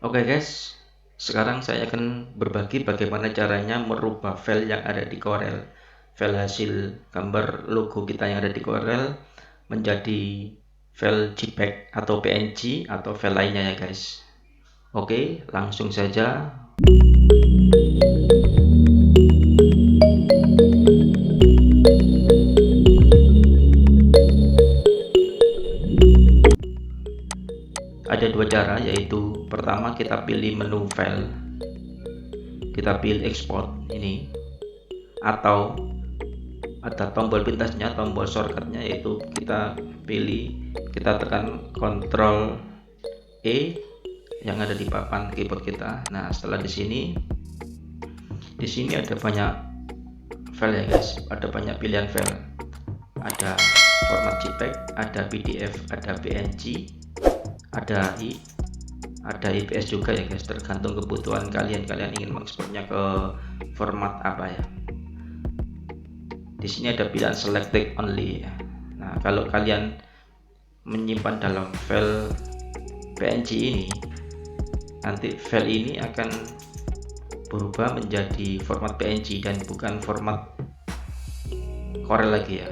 Oke guys, sekarang saya akan berbagi bagaimana caranya merubah file yang ada di Corel, file hasil gambar logo kita yang ada di Corel menjadi file JPEG atau PNG atau file lainnya ya guys. Oke, langsung saja. Ada dua cara, yaitu pertama kita pilih menu file, kita pilih export ini, atau ada tombol pintasnya, tombol shortcutnya, yaitu kita tekan Ctrl E yang ada di papan keyboard kita. Nah, setelah di sini ada banyak file ya guys, ada banyak pilihan file, ada format JPEG, ada PDF, ada PNG, ada IPS juga ya guys, tergantung kebutuhan kalian ingin mengekspornya ke format apa ya. Di sini ada pilihan selected only ya. Nah, kalau kalian menyimpan dalam file PNG ini, nanti file ini akan berubah menjadi format PNG dan bukan format Corel lagi ya.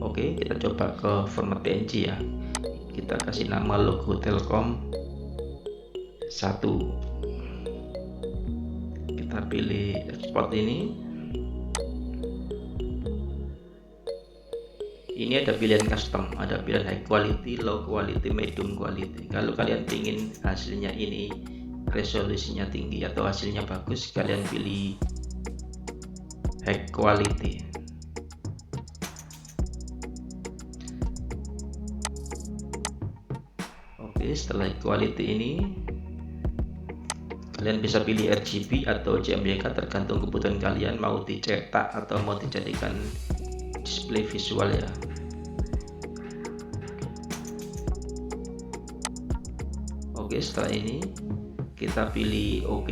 Oke, kita coba ke format PNG ya. Kita kasih nama logo Telkom 1. Kita pilih export ini. Ini ada pilihan custom, ada pilihan high quality, low quality, medium quality. Kalau kalian ingin hasilnya ini resolusinya tinggi atau hasilnya bagus, kalian pilih high quality. Oke, setelah quality ini kalian bisa pilih RGB atau JMYK, tergantung kebutuhan kalian, mau dicetak atau mau dijadikan display visual ya. Oke, setelah ini kita pilih OK.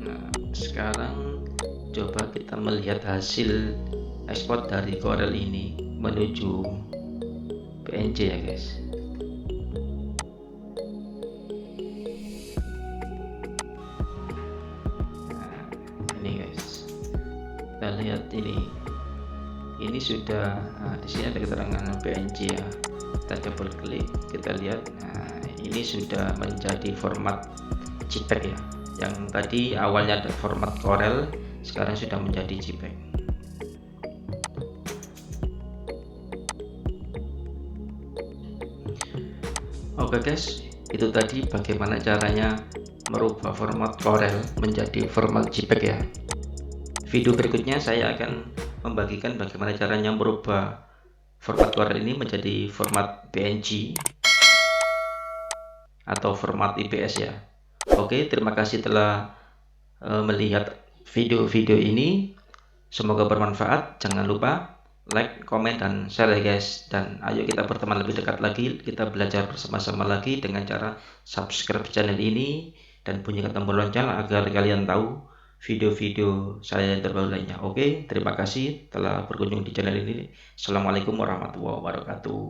Nah, sekarang coba kita melihat hasil ekspor dari Corel ini menuju PNG ya guys. Nah, ini guys, kita lihat ini sudah, di sini ada keterangan PNG ya. Kita double klik, kita lihat, nah ini sudah menjadi format JPEG ya. Yang tadi awalnya ada format Corel, sekarang sudah menjadi JPEG. Oke guys, itu tadi bagaimana caranya merubah format Corel menjadi format JPEG ya. Video berikutnya saya akan membagikan bagaimana caranya merubah format Corel ini menjadi format PNG atau format IPS ya. Oke, terima kasih telah melihat video-video ini. Semoga bermanfaat. Jangan lupa like, komen, dan share ya guys. Dan ayo kita berteman lebih dekat lagi. Kita belajar bersama-sama lagi dengan cara subscribe channel ini dan bunyikan tombol lonceng agar kalian tahu video-video saya yang terbaru lainnya. Oke, terima kasih telah berkunjung di channel ini. Assalamualaikum warahmatullahi wabarakatuh.